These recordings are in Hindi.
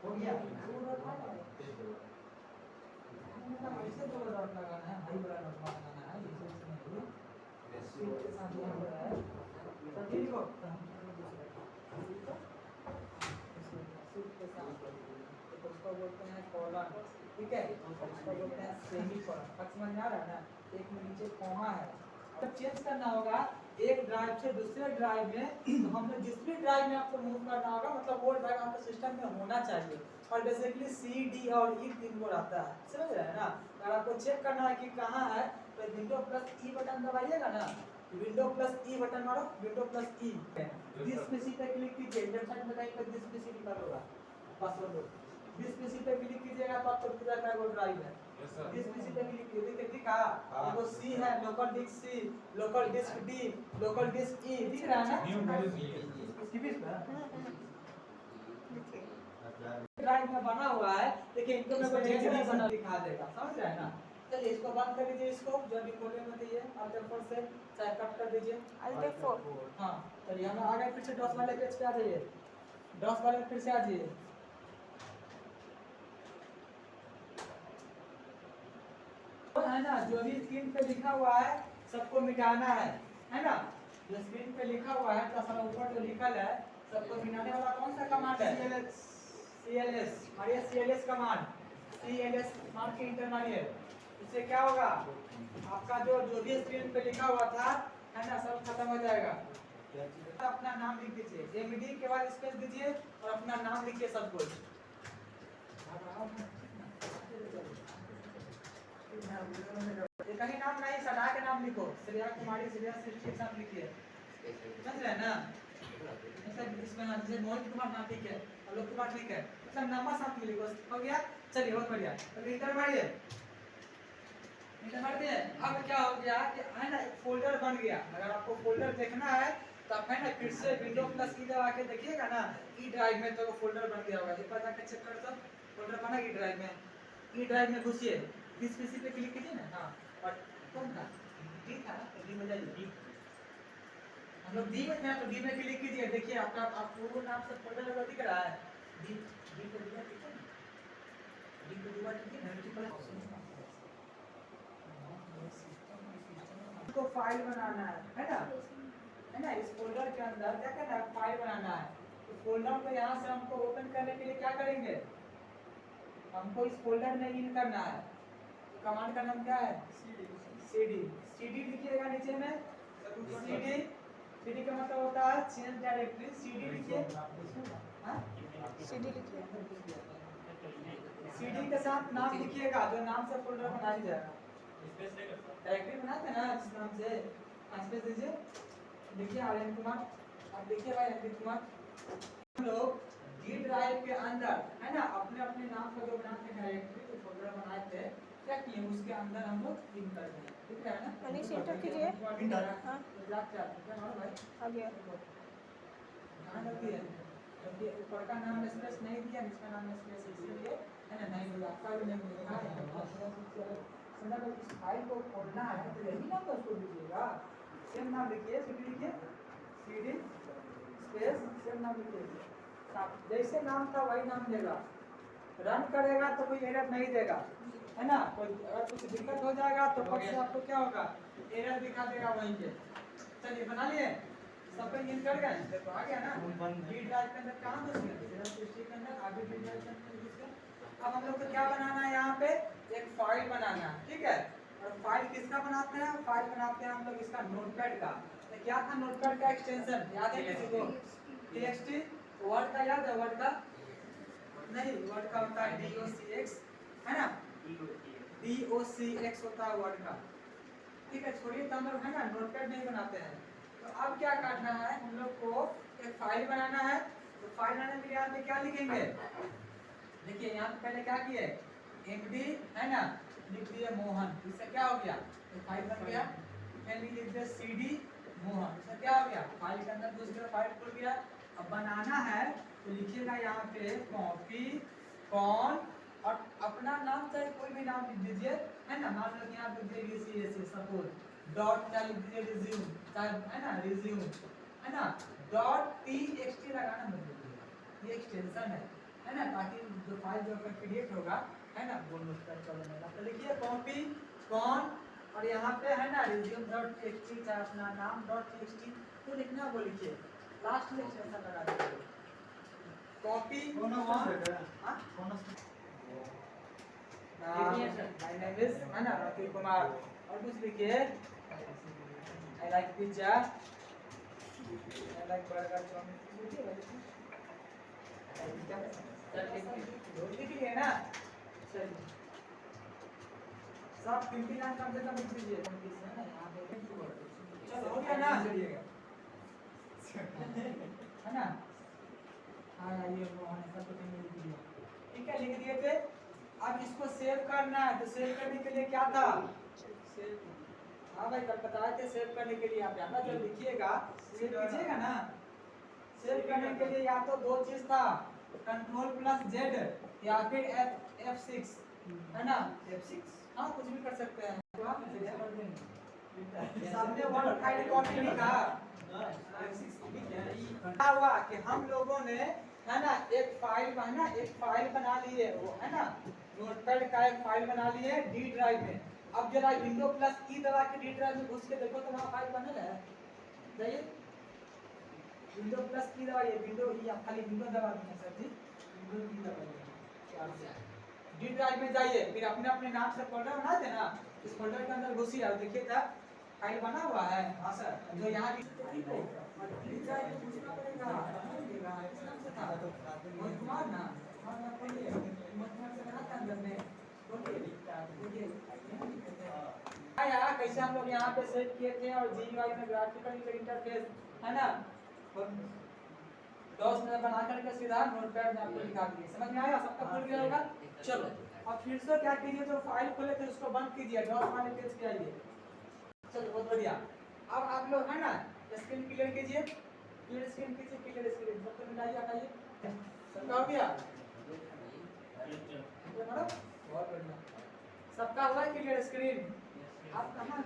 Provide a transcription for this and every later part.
हो गया मतलब ऐसे दो डॉट लगाना है, हाई वाला डॉट लगाना है, इसे नहीं सीट के साथ ये हो रहा है तो ठीक हो सीट के साथ तो उसको बोलते हैं कॉलन, ठीक है, उसको बोलते हैं सेमी कॉलन। बात समझ में आ रहा है ना? एक में नीचे कॉमा है, जब चेंज करना होगा एक ड्राइव से दूसरे ड्राइव में तो हमने जिस भी ड्राइव में आपको मूव करना होगा मतलब वो ड्राइव आपके सिस्टम में होना चाहिए। और बेसिकली सी डी और ई तीन को रहता है, समझ रहे हैं ना? अगर आपको चेक करना है कि कहाँ है तो विंडो प्लस ई बटन दबाइएगा ना, विंडो प्लस ई बटन मारो, window plus E this PC पे क्लिक कीजिए, लेफ्ट साइड में कहीं पर दिस पीसी लिखा होगा पासवर्ड, दिस पीसी पे क्लिक कीजिएगा तो आपको पूरा का वो ड्राइव है। दिस पीसी पे क्लिक कीजिए, देखिए दिखा वो सी है, local disk C, local disk D, local disk E दिख रहा है ना? इसकी भी ड्राइव में बना हुआ है, देखिए इनको मैं कोई नहीं बना दिखा देगा, समझ रहे हैं ना? चलिए इसको बंद कर दीजिए, इसको जब भी खोलने में चाहिए अल्टर 4 से चाहे कट कर दीजिए अल्टर 4। हां चलिए हम आ गए, फिर से डॉस वाले पेज पे आ जाइए, डॉस वाले पे फिर से आ जाइए। तो है ना जो भी स्क्रीन पे लिखा हुआ है सबको मिटाना है ना? जो स्क्रीन पे लिखा हुआ है तो सारा ऊपर जो लिखा है सबको मिटाने वाला कौन सा कमांड है? CLS मारिए, CLS कमांड, CLS मार के इंटर मारिए। इससे क्या होगा आपका जो भी स्क्रीन पे लिखा हुआ था है ना सब खत्म हो जाएगा। अपना नाम लिख दीजिए, MD के बाद स्पेस दीजिए और अपना नाम लिखिए सब कुछ। कहीं नाम नहीं सदा के नाम लिखो, श्रेया कुमारी, श्रेया सृष्टि सब लिखिए, समझ रहे हैं ना? इसमें ना जैसे मोहित कुमार नाम ठीक है, आलोक कुमार ठीक है, मतलब नाम साथ में लिखो, हो गया? चलिए बहुत बढ़िया, अब इंटर मारिए, इंटर मार दिए। अब क्या हो गया कि है ना एक फोल्डर बन गया। अगर आपको फोल्डर देखना है तो आप है ना फिर से विंडो प्लस ई दबा के देखिएगा ना ई ड्राइव में तो फोल्डर बन गया होगा, एक बार जाकर चेक कर दो फोल्डर बना ई ड्राइव में। ई ड्राइव में घुसिए, दिस पीसी पे क्लिक कीजिए ना, हां और कौन था डी था ना, डी में जाइए, डी हम लोग डी में थे तो डी में क्लिक कीजिए, देखिए आपका आपको नाम से फोल्डर लगा दिख रहा है, डी डी को दिया ठीक है, डी को दिया ठीक है, मल्टीपल ऑप्शन को फाइल बनाना है ना? है ना? इस फोल्डर के अंदर क्या करना है, फाइल बनाना है। तो फोल्डर को यहाँ से हमको ओपन करने के लिए क्या करेंगे, हमको इस फोल्डर में इन करना है। तो कमांड का नाम क्या है? cd, cd लिखिएगा नीचे में, cd, cd का मतलब होता है चेंज डायरेक्टरी, cd लिखिए, हां cd लिखिए, cd के साथ नाम लिखिएगा जो नाम से फोल्डर बनाया जाएगा, डायरेक्टरी बनाते हैं ना जिस नाम से, स्पेस दीजिए, देखिए आर्यन कुमार, अब देखिए भाई अरविंद कुमार, हम लोग डी ड्राइव के अंदर है ना अपने अपने नाम का जो बनाते हैं डायरेक्टरी जो फोल्डर बनाए थे क्या किए उसके अंदर हम लोग इन कर दें, ठीक है ना? मनीष इंटर कीजिए, इंटर हां क्या मारो भाई आ गया, ध्यान रखिए क्योंकि ऊपर का नाम स्पेस नहीं दिया, इसका नाम स्पेस इसलिए है ना नहीं दिया, आपका भी नहीं दिया है। समझा? तो इस फाइल को खोलना है तो यही नाम उसको दीजिएगा, सेम नाम लिखिए, सीडी लिखिए, सीडी स्पेस सेम नाम लिखिए, जैसे नाम था वही नाम देगा, रन करेगा तो कोई एरर नहीं देगा, है ना? कोई अगर कुछ दिक्कत हो जाएगा तो फट से आपको क्या होगा एरर दिखा देगा वहीं पे। चलिए बना लिए, सब पे इन कर गए, देखो आ गया ना? डी ड्राइव के अंदर कहां घुस गए, सृष्टि के अंदर आगे डी ड्राइव के अंदर घुस गए। अब हम लोग को क्या बनाना है, यहाँ पे एक फाइल बनाना है, ठीक है? और फाइल किसका बनाते हैं, फाइल बनाते हैं हम लोग इसका नोटपैड का। तो क्या था नोटपैड का एक्सटेंशन, याद है किसी को? txt, वर्ड का याद है, वर्ड का नहीं, वर्ड का होता है docx, है ना? docx होता है वर्ड का, ठीक है? छोड़िए तो हम लोग है ना नोटपैड नहीं बनाते हैं। तो अब क्या करना है, हम लोग को एक फाइल बनाना है। तो फाइल बनाने के लिए यहाँ पे क्या लिखेंगे, देखिए यहाँ पे पहले क्या किए MD है ना लिख दिए मोहन, इससे क्या हो गया तो फाइल बन गया, फिर लिख दिया CD मोहन, इससे क्या हो गया फाइल के अंदर घुस गया, फाइल खुल गया। अब बनाना है तो लिखिएगा यहाँ पे कॉपी कौन और अपना नाम चाहे कोई भी नाम लिख दीजिए, है ना? मान लो यहाँ पे VCS सपोज डॉट क्या लिख दीजिए रिज्यूम, चाहे है ना रिज्यूम, है ना? डॉट TXT लगाना मत भूलिए, ये एक्सटेंशन है, है ना, ताकि जो फाइल जो क्रिएट होगा है ना वो नोटपैड पर बनेगा। तो लिखिए कॉपी कौन, और यहाँ पे है ना resume.txt चाहे अपना नाम .txt तो लिखना वो लिखिए, लास्ट में ऐसा लगा दीजिए कॉपी कौन माय नेम इज है ना राकेश कुमार, और कुछ लिखिए I like pizza, I like burger, chow mein लिखिए ना। चलिए सब कितनी लाइन कम से कम लिख दीजिए है ना, यहाँ पे चलो हो गया ना, है ना। हाँ ये वो है सब कुछ लिख दिया, ठीक है लिख दिए थे। अब इसको सेव करना है, तो सेव करने के लिए क्या था, हाँ भाई कल बताए थे सेव करने के लिए आप यहाँ जब लिखिएगा सेव कीजिएगा ना, सेव करने के लिए या तो दो चीज था Ctrl+Z या फिर F6 है ना, F6 हाँ कुछ भी कर सकते हैं, तो आप सामने वर्ड फाइल कॉपी लिखा क्या हुआ कि हम लोगों ने है ना एक फाइल बना लिए वो है ना, नोटपैड का एक फाइल बना लिए डी ड्राइव में। अब जरा विंडो प्लस ई दबा के डी ड्राइव में घुस के देखो तो वहाँ फाइल बने है, जाइए विंडो प्लस की दबाइए, विंडो ही आप खाली विंडो दबा देंगे सर जी, विंडो की दबाइए डी ड्राइव में जाइए, फिर अपने अपने नाम से फोल्डर बनाए थे ना, इस फोल्डर के अंदर घुसिए और देखिए था फाइल बना हुआ है। हाँ सर जो यहाँ डी ड्राइव में घुसना पड़ेगा, कुमार ना यार कैसे हम लोग यहाँ पे सेव किए थे, और GUI में ग्राफिकल इंटरफेस है ना डॉस में बना करके सीधा नोटपैड में आपको दिखा दिए, समझ में आया, सबका खुल गया होगा। चलो अब फिर से क्या कीजिए, जो फाइल खोले थे उसको बंद कीजिए, डॉस वाले पेज पे आइए। चलो बहुत बढ़िया, अब आप लोग है ना स्क्रीन क्लियर कीजिए, क्लियर स्क्रीन कीजिए, क्लियर स्क्रीन सबको मिलाइए, हटाइए, सबका हो गया मैडम, बहुत बढ़िया सबका हुआ क्लियर स्क्रीन। आप कहाँ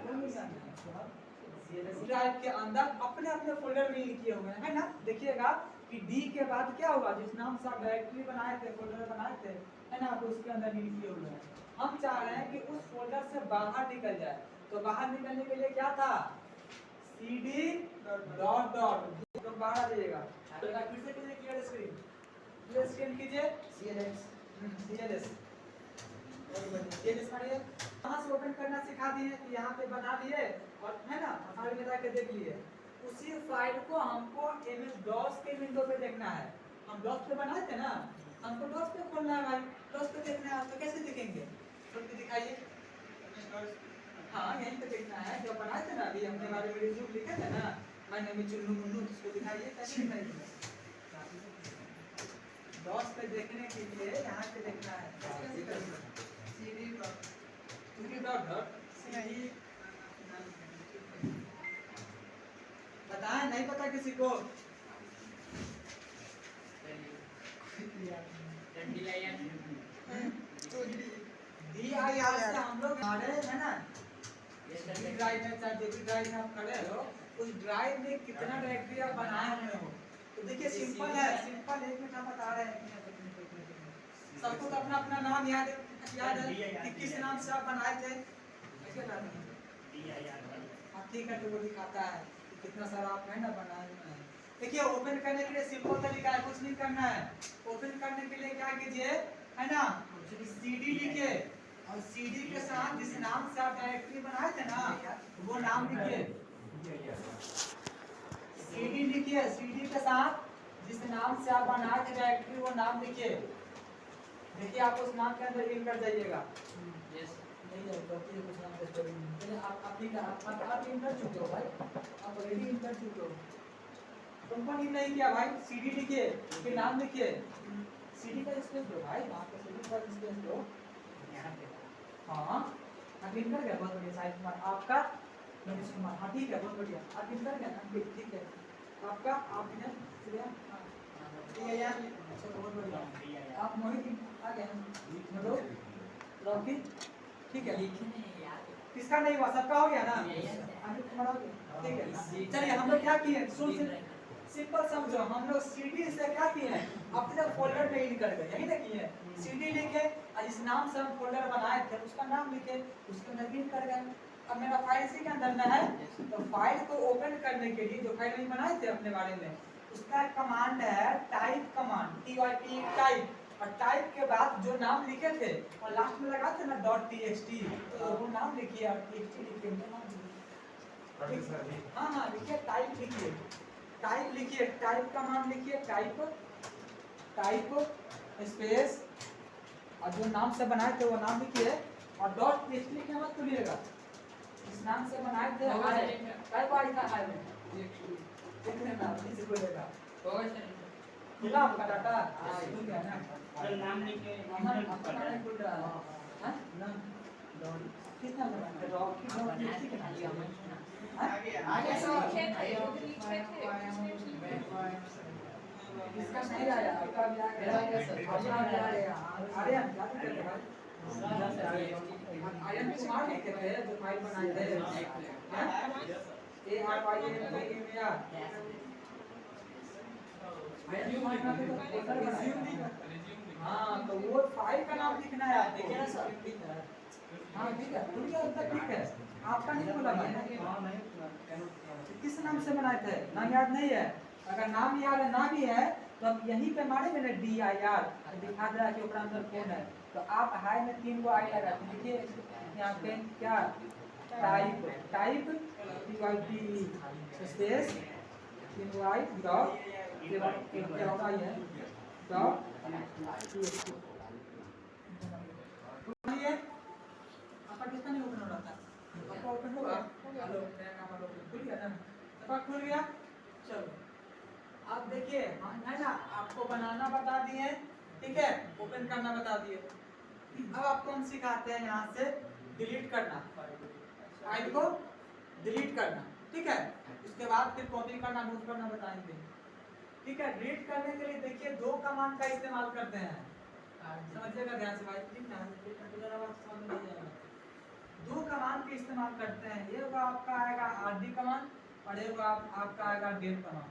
ड्राइव के अंदर अपने अपने फोल्डर में लिखे हुए हैं है ना, देखिएगा कि डी के बाद क्या हुआ, जिस नाम से आप डायरेक्टरी बनाए थे फोल्डर बनाए थे है ना, तो उसके अंदर भी लिखे हुए हैं। हम चाह रहे हैं कि उस फोल्डर से बाहर निकल जाए, तो बाहर निकलने के लिए क्या था cd डॉट डॉट तो बाहर आ जाइएगा, फिर से कीजिए क्लियर स्क्रीन कीजिए cls कहाँ से ओपन करना सिखा दिए, यहाँ पे बना लिए और है ना फाइल में जाके देख लिए, उसी फाइल को हमको MS DOS के विंडो पे देखना है, हम DOS पे बनाए थे ना, हमको DOS पे खोलना है भाई, DOS पे देखना है, तो कैसे देखेंगे, खोल के दिखाइए। हाँ यहीं पे देखना है, जब बनाए थे ना अभी हमने हमारे में रिज्यूम लिखे थे ना, मैंने भी चुन्नू मुन्नू उसको दिखाइए, कैसे दिखाइए DOS पे देखने के लिए यहाँ पे देखना है, कैसे करेंगे cd डॉट डॉट बताएं, नहीं पता किसी को, DIR से हम लोग खड़े है ना, ड्राइव में चाहे जो भी ड्राइव में आप खड़े हो, उस ड्राइव में कितना डायरेक्टरी आप बनाए हुए हो, तो देखिए सिंपल है, सिंपल एक मिनट हम बता रहे हैं, सबको तो अपना अपना नाम याद है कि किस नाम से आप बनाए थे, ठीक है तो वो दिखाता है कि कितना सारा आप है ना बनाए हुए हैं। देखिए ओपन करने के लिए सिंपल तरीका है, कुछ नहीं करना है, ओपन करने के लिए क्या कीजिए है ना CD लिखिए, और CD के साथ जिस नाम से आप डायरेक्टरी बनाए थे ना वो नाम लिखिए, CD लिखिए, CD के साथ जिस नाम से आप बनाए थे डायरेक्टरी वो नाम लिखिए, देखिए आप उस नाम के अंदर इन कर जाइएगा, कुछ नाम आप इन कर चुके हो भाई, आप ऑलरेडी इन कर चुके हो, तुमको इन नहीं किया भाई, CD लिखिए फिर नाम लिखिए, CD का स्पेस दो भाई, वहाँ पे CD का स्पेस दो, हाँ आप इन कर गया, बहुत बढ़िया, साहिल कुमार आपका, मनीष कुमार, हाँ ठीक है बहुत बढ़िया, आप इन कर गया, ठीक है आपका, आप इधर यार बहुत बढ़िया, आप मोहित आ गए मतलब रॉकी, ठीक है किसका नहीं हुआ, सबका हो गया ना, ठीक है चलिए हम लोग क्या किए, सिंपल समझो, हम लोग सीडी से क्या किए हैं, अपने फोल्डर में इन कर गए, यही ना किए हैं। सीडी लिखे और जिस नाम से हम फोल्डर बनाए थे उसका नाम लिखे, उसके अंदर इन कर गए। अब मेरा फाइल इसी के अंदर में है, तो फाइल को ओपन करने के लिए जो फाइल हम बनाए थे अपने बारे में, उसका कमांड है टाइप कमांड, TYP टाइप। और टाइप के बाद जो नाम लिखे थे और लास्ट में लगाते ना .txt, तो वो नाम लिखिए और txt लिखिए, हाँ हाँ लिखिए, टाइप लिखिए, टाइप लिखिए, टाइप कमांड लिखिए, टाइप स्पेस और जो नाम से बनाए थे वो नाम लिखिए और .txt लिखना मत भूलिएगा। इस नाम से बनाए थे कई बार लिखा है में कितने नाम किसी को लेगा खुला आपका डाटा ठीक है ना, नाम लिखे आपका डाटा खुल रहा है, हां नाम कितना लगाना है, ठीक है आगे इसका नहीं आया, आपका भी आ गया, अरे हम क्या करते हैं भाई, आर्यन कुमार लिखे थे जो फाइल बनाए थे, हाँ तो वो फाइल का नाम लिखना है आप, देखिए ना सर, हाँ ठीक है, खुल गया तब ठीक है, आपका नहीं खुला भाई, किस नाम से बनाए थे नाम याद नहीं है, अगर नाम याद है ना भी है तो अब यहीं पे मारेंगे ना DIR, दिखा दे रहा है कि ऊपर अंदर कौन है, तो आप हाई में 3 को आई लगा देखिए यहाँ पे क्या type TYP space 3 y dot के बाद क्या होगा ये डॉट आपका किसका नहीं ओपन हो रहा था, आपका ओपन होगा, हेलो मेरा नाम हेलो खुल गया ना, आपका खुल गया। चलो अब देखिए है ना, आपको बनाना बता दिए, ठीक है, ओपन करना बता दिए, अब आपको हम सिखाते हैं यहाँ से डिलीट करना, फाइल को डिलीट करना, ठीक है, उसके बाद फिर कॉपी करना, मूव करना बताएंगे, ठीक है। डिलीट करने के लिए देखिए 2 कमांड का इस्तेमाल करते हैं, समझिएगा ध्यान से भाई, ठीक है, 2 कमांड के इस्तेमाल करते हैं, एक आपका आएगा RD कमांड और एक आपका आएगा del कमांड।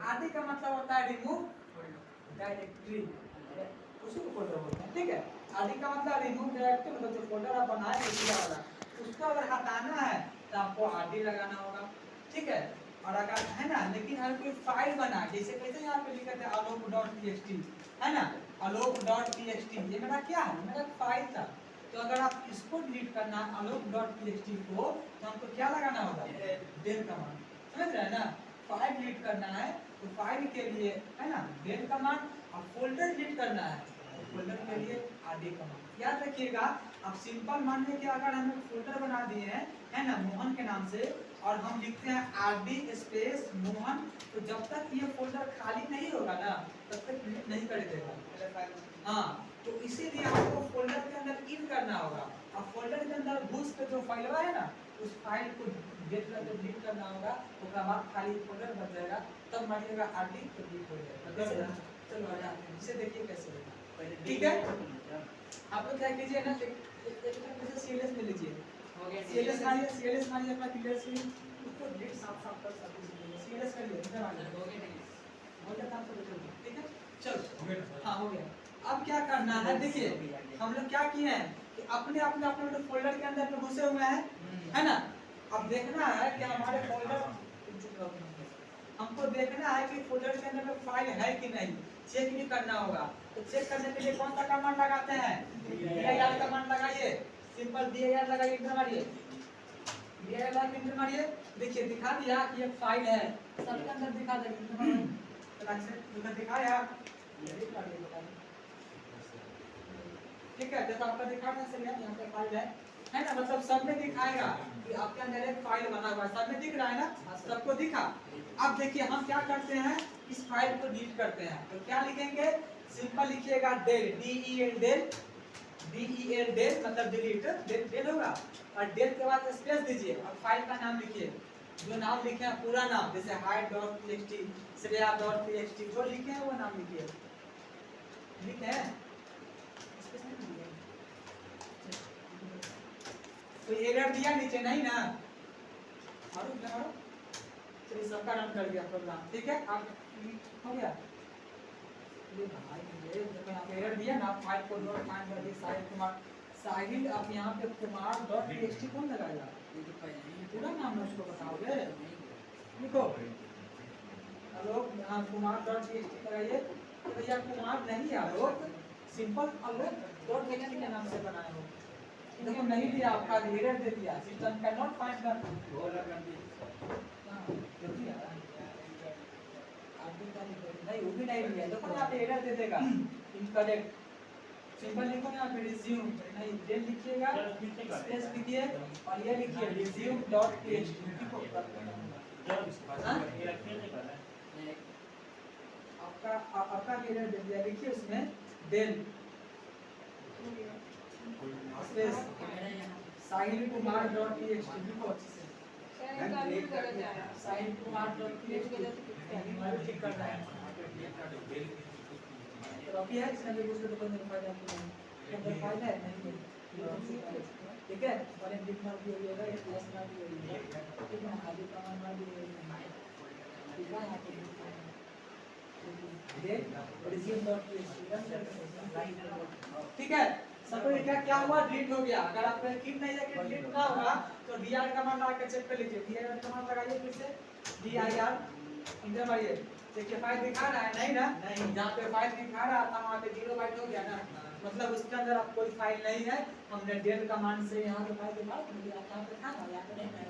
RD का मतलब होता है रिमूव डायरेक्टरी, उसी को फोल्डर बोलते हैं, ठीक है। RD का मतलब रिमूव डायरेक्टरी, मतलब जो फोल्डर आप बनाए उसी वाला, उसको अगर हटाना है तो आपको RD लगाना होगा, ठीक है। और अगर है ना, लेकिन अगर कोई फाइल बना, जैसे कैसे यहाँ पे लिखा था alop.txt, है ना, alop.txt, ये मेरा क्या है, मेरा फाइल था, तो अगर आप इसको डिलीट करना alop.txt को, तो हमको क्या लगाना होगा, del कमांड, समझ रहे हैं ना। फाइल डिलीट करना है तो फाइल के लिए है ना del कमांड, और फोल्डर डिलीट करना है तो फोल्डर के लिए RD कमांड। याद रखिएगा, अब सिंपल मान लीजिए कि अगर हम फोल्डर बना दिए हैं है ना मोहन के नाम से, और हम लिखते हैं RD स्पेस मोहन, तो जब तक ये फोल्डर खाली नहीं होगा ना तब तक डिलीट नहीं कर देगा, हाँ, तो इसीलिए आपको फोल्डर के अंदर इन करना होगा, और फोल्डर के अंदर घुस के जो फाइल है ना उस फाइल को डिलीट करना होगा, उसके बाद खाली फोल्डर बच जाएगा, तब मारिएगा RD तो डिलीट हो जाएगा। चलो इसे देखिए कैसे होगा, ठीक है। आप लोग क्या कीजिए ना, CLS में लीजिए, CLS मारिए अपना क्लियर स्क्रीन, उसको डिलीट साफ कर सकते हैं, CLS करिए, इधर आ जाइए, हो गया काम तो ठीक है। चलो हाँ हो गया। अब क्या करना है, देखिए हम लोग क्या किए हैं कि अपने फोल्डर के अंदर में घुसे हुए हैं, है ना। अब देखना है कि हमारे फोल्डर, हमको देखना है कि फोल्डर के अंदर में फाइल है कि नहीं, चेक भी करना होगा, तो चेक करने के लिए कौन सा कमांड लगाते हैं, dir कमांड लगाइए, सिंपल dir लगाइए, इंटर मारिए, dir लगा के इंटर मारिए, देखिए दिखा दिया कि ये फाइल है, सबके अंदर दिखा देगा, तो दिखाया ठीक है, जैसा आपका दिखा रहा है यहाँ पे फाइल है ना, मतलब सब में दिखाएगा कि आपके अंदर एक फाइल बना हुआ है, सब में दिख रहा है ना, सबको दिखा। अब देखिए हम क्या करते हैं, इस फाइल को डिलीट करते हैं, तो क्या लिखेंगे, सिंपल लिखिएगा del, del मतलब डिलीट, del होगा, और del के बाद स्पेस दीजिए और फाइल का नाम लिखिए, जो नाम लिखे हैं पूरा नाम, जैसे hide.txt, श्रेया.txt, जो लिखे हैं वो नाम लिखिए, लिखे हैं तो एरर दिया नीचे नहीं ना, मारो चलिए सबका रन कर दिया प्रोग्राम, ठीक है। आप हो गया ये भाई, ये देखो यहाँ पे एरर दिया ना, फाइल को नोट फाइंड कर दी साहिल कुमार। साहिल अब यहाँ पे कुमार डॉट टीएक्सटी कौन लगाएगा? पूरा नाम उसको बताओगे, लिखो आलोक, यहाँ कुमार डॉट टीएक्सटी लगाइए। तो भैया कुमार नहीं आलोक, सिंपल आलोक डॉट टीएक्सटी के नाम से बनाए हो। देखो नहीं दिया, आपका एरर दे दिया, सिस्टम कैन नॉट फाइंड नहीं, वो भी नहीं दिया, देखो यहाँ पे एरर दे देगा इनकरेक्ट। सिंपल लिखो यहाँ पे रिज्यूम, नहीं डेल लिखिएगा, स्पेस लिखिए और ये लिखिए रिज्यूम डॉट टीएक्सटी। लिखो आपका एरर दे दिया, लिखिए उसमें del space Sahil Kumar dot TXT. लिखो अच्छे से साहिल कुमार डॉट टीएक्सटी ठीक करना है। तो अभी है इसमें भी उसको तो नहीं फायदा आपको नहीं फायदा है नहीं, ठीक है। और एक बिट मार दिया जाएगा, एक प्लस मार दिया जाएगा, ठीक है। आगे का मार दिया जाएगा, ठीक है। यहाँ पे ये रिज्यूम डॉट ठीक है। सपोज क्या हुआ, डिलीट हो गया। अगर आपको ठीक नहीं है कि डिलीट ना होगा तो dir कमांड लगा के चेक कर लीजिए। dir कमांड लगाइए फिर से dir इंटर मारिए, देखिए फाइल दिखा रहा है नहीं ना, नहीं। जहाँ पे फाइल दिखा रहा था वहाँ पे 0 बाइट हो गया ना, मतलब उसके अंदर अब कोई फाइल नहीं है। हमने डेल कमांड से यहाँ पे फाइल दिखा दिया, यहाँ पे था ना, यहाँ पे नहीं है,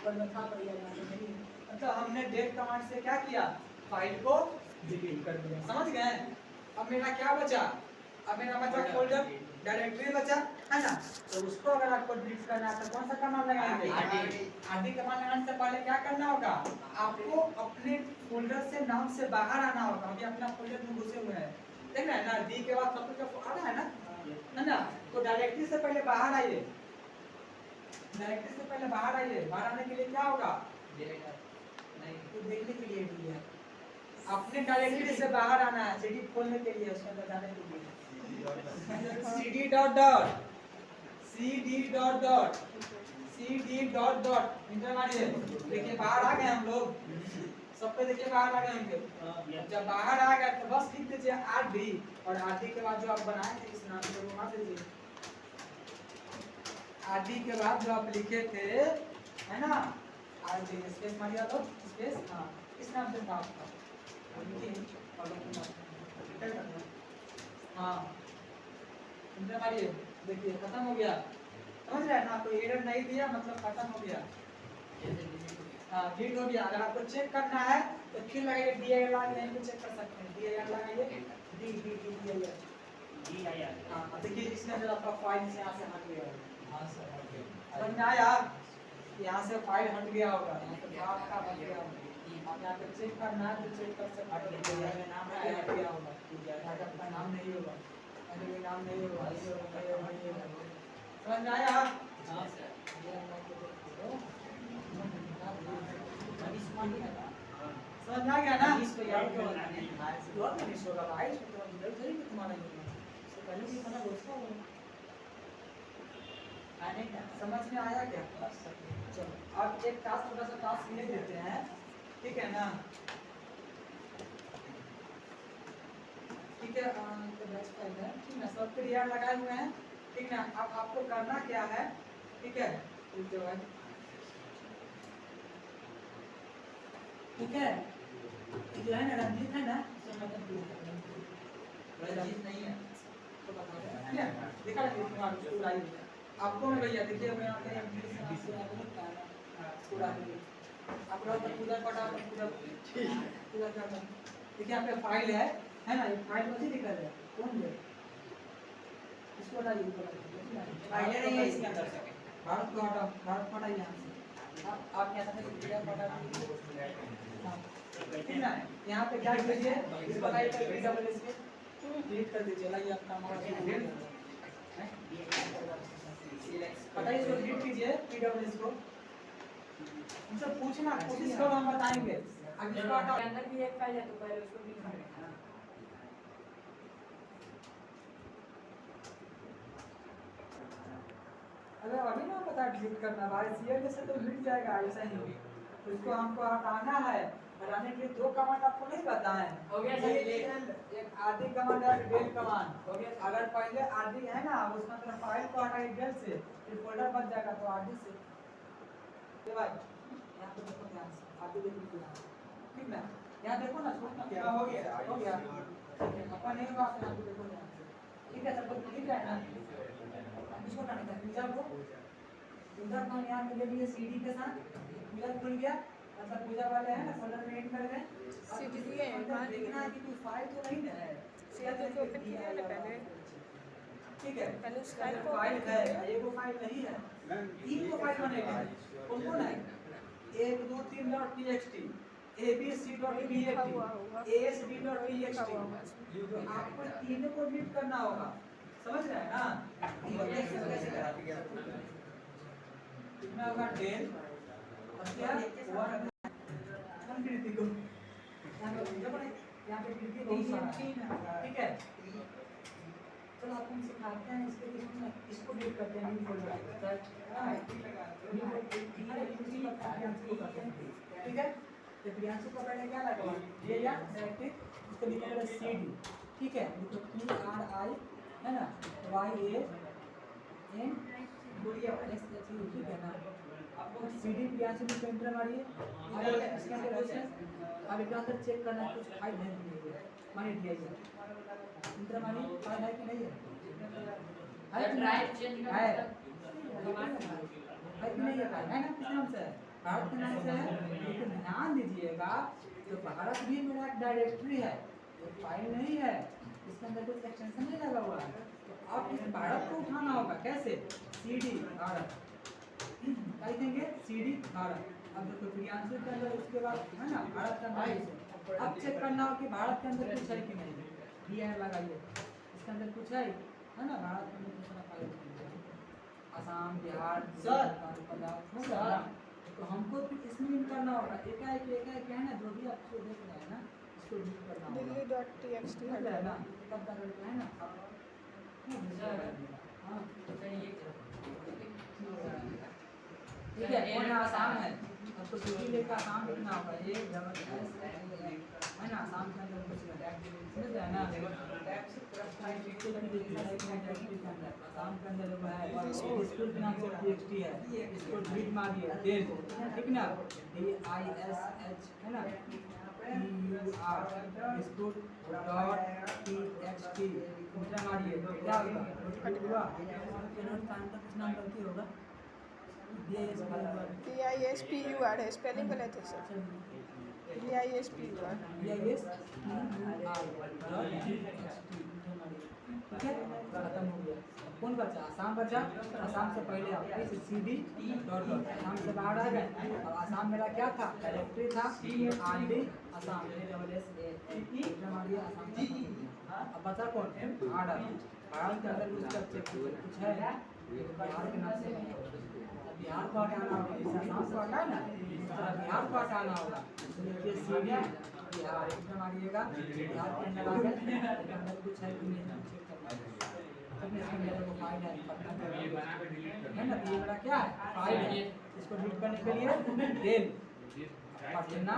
पर में था पर यहाँ पे नहीं है। मतलब हमने डेल कमांड से क्या किया, फाइल को डिलीट कर दिया, समझ गए। अब मेरा क्या बचा, अब मेरा बचा फोल्डर डायरेक्टरी बचा है ना। तो उसको अगर आपको डिलीट करना है तो कौन सा कमांड लगाएंगे, आरडी कमांड लगाने से पहले क्या करना होगा, आपको अपने फोल्डर से नाम से बाहर आना होगा। अभी अपना फोल्डर में घुसे हुए हैं, देख रहे हैं ना, डी के बाद सब कुछ आ रहा है ना, तो डायरेक्टरी से पहले बाहर आइए, डायरेक्टरी से पहले बाहर आइए। बाहर आने के लिए क्या होगा, नहीं तो देखने के लिए डी है, अपने डायरेक्टरी से बाहर आना है, सीडी खोलने के लिए, उसके अंदर जाने के लिए cd dot dot cd dot dot cd dot dot inter मारिए। देखिए बाहर आ गए हम लोग, सब पे देखिए बाहर आ गए होंगे। जब बाहर आ गए तो बस लिख दीजिए आरडी, और आरडी के बाद जो आप बनाए थे इस नाम से वो मार दीजिए। आरडी के बाद जो आप लिखे थे है ना, आरडी स्पेस मारिए तो स्पेस, हाँ इस नाम से था आपका, हाँ इंटर मारिए। देखिए खत्म हो गया, समझ रहे हैं ना, कोई एरर नहीं दिया मतलब खत्म हो गया, हाँ डिलीट हो गया। अगर आपको चेक करना है तो फिर लगाइए dir लगा, यहीं पे चेक कर सकते हैं, dir लगाइए dir, हाँ देखिए इसमें अंदर आपका फाइल से यहाँ से हट गया होगा, हाँ सर हट गया, समझ में आया, यहाँ से फाइल हट गया होगा, यहाँ पे आपका हट गया होगा। आप यहाँ पे चेक करना है तो चेक कर सकते हैं, नाम हट गया होगा, आपका नाम नहीं होगा, अरे नाम नहीं होगा, समझ में आया। हाँ सर समझ में आ गया ना, इसको याद करो, बहुत नहीं होगा भाई, इसको तो इधर उधर ही तुम्हारा ही होगा, इससे पहले भी खाना दोस्तों हो आने का, समझ में आया क्या। चलो अब एक टास्क, थोड़ा सा टास्क ले देते हैं, ठीक है ना, ठीक है। तो बैच फाइल है, ठीक है, सब पे यार लगाए हुए हैं, ठीक है। अब आपको करना क्या है, ठीक है, जो है ठीक है, जो है ना रंजीत है ना, रंजीत नहीं है तो बता दो, ठीक है, देखा रंजीत कुमार पूरा ही आपको मैं भैया देखिए, मैं यहाँ पे पूरा आप लोग पूरा पटा पूरा पूरा करना। देखिए यहाँ पे फाइल है ना, ये फाइल कौन सी दिखा रहा है, कौन है इसको हटाइए, फाइल नहीं है इसके अंदर से, भारत को हटाओ, भारत को हटाइए यहाँ से, आप क्या समझ पूरा पटा दीजिए, हाँ ठीक है। यहाँ पे क्या कीजिए, इस बताइए पर PWS को क्लिक कर दीजिए, लाइए आपका हमारा बताइए, इसको क्लिक कीजिए PWS को, उनसे पूछना कोशिश करो, हम बताएंगे। अब इसको हटाओ, अंदर भी एक फाइल है तो पहले उसको क्लिक करें, अरे अभी ना पता डिलीट करना भाई, सीएल से तो मिट जाएगा ऐसा ही। तो इसको हमको हटाना है। हटाने के लिए दो कमांड आपको नहीं बताएं। हो गया सर, एक आरडी कमांड है, डेल कमांड। हो गया। अगर पहले आरडी है ना, उसका तो फाइल को हटाइए डेल से, फिर फोल्डर बन जाएगा तो आरडी से। ये भाई यहाँ पे देखो ध्यान से, आरडी देखो ध्यान से, ठीक ना? यहाँ देखो ना, छोड़ ना, क्या हो गया? हो गया। अपना नहीं हुआ तो यहाँ पे देखो ध्यान से, ठीक है? सब कुछ ठीक है ना? इसको हटाने का पूजा को पूजा को यहाँ पे ले लिए सीडी के साथ, पूजा खुल गया, मतलब पूजा वाले हैं ना फोल्डर में ऐड कर दें। सीडी दिए हैं, अब देखना है कि कोई फाइल तो नहीं है, सीडी को ओपन किया है पहले, ठीक है? पहले उस फाइल को फाइल है, एक फाइल नहीं है, तीन को फाइल बनेगा। कौन-कौन है? 1 2 3 .txt, abc.txt, asd.txt। तो आपको तीनों को रीड करना होगा, समझ रहे हैं ना? कैसे करा? कितना होगा? 10 और क्या 1 गिनती को यहाँ पे गिनती बहुत सारा है, ठीक है? चलो आप हम सिखाते हैं इसके लिए, इसको रीड करते हैं न्यू फोल्डर, ठीक है? तो प्रियांशु को पहले क्या लगा ये या डायरेक्टली इसको लिखा है सीडी, ठीक है? तो PRI है ना, YAN बोलिए SH, ठीक है ना? आपको सीडी प्रियांशु में एंटर मारिए। अब इसके अंदर अब इसके अंदर चेक करना है कुछ फाइल है नहीं है, मानिए दिया एंटर मारिए, फाइल है कि नहीं है? है कि ड्राइव चेंज नहीं है? है कि नहीं है? फाइल है ना? किस नाम से है? भारत के नाम से है। लेकिन ध्यान दीजिएगा, तो भारत भी मेरा एक डायरेक्टरी है, ये फाइल नहीं है, इसके अंदर कुछ एक्सटेंशन नहीं लगा हुआ है। तो आप इस भारत को उठाना होगा, कैसे? CD भारत, क्या लिखेंगे? CD भारत। अब देखो प्रियांशु के अंदर उसके बाद है ना भारत का नाम, अब चेक करना हो कि भारत के अंदर कुछ है कि नहीं। DI लगाइए, इसके अंदर कुछ है ना? भारत के अंदर दूसरा फाइल, असम, बिहार, पंजाब, तो हमको इसमें इन करना होगा। एकाएक है ना, जो भी आपको देख रहे हैं ना, इसको रीड करना होगा, दिल्ली.txt समझ रहे हैं ना? कब तक है ना? हाँ ठीक है, कौन आसान है? आपको सीधी लेकर आसान लिखना होगा, ये डबल एस है ना? आसान के अंदर कुछ समझ रहे हैं ना? आसान के अंदर जो है स्कूल के नाम से TXT है, इसको रीड मारिए डेल, ठीक ना? DISH है ना, PUR स्कूल .txt इंटर मारिए, क्या होगा? हुआ कुछ नाम गलती होगा, DISPUR है, स्पेलिंग गलत है सर, DISPUR। ठीक है, खत्म हो गया। कौन बचा? आसाम बचा। आसाम से पहले आप इसे CD डॉट आसाम से बाहर आ गए। और आसाम मेरा क्या था? डायरेक्टरी था RD आसाम, हमारी आसाम का। अब बचा कौन? आर्डर। भारत के अंदर कुछ है बिहार के नाम से, बिहार को हटाना होगा, इस आसाम को हटाए ना, बिहार को हटाना होगा। देखिए CD बिहार एकदम मारिएगा, बिहार के अंदर आ गए, इसके अंदर कुछ है कि नहीं चेक करना है। इसके अंदर वो फाइल है ना, ये मेरा क्या है? फाइल है। इसको रीड करने के लिए डेल पटना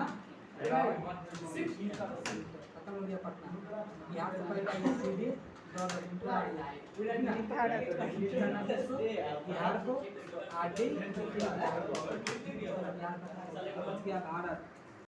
खत्म हो गया, पटना बिहार से पहले CD बिहार को RD बिहार भारत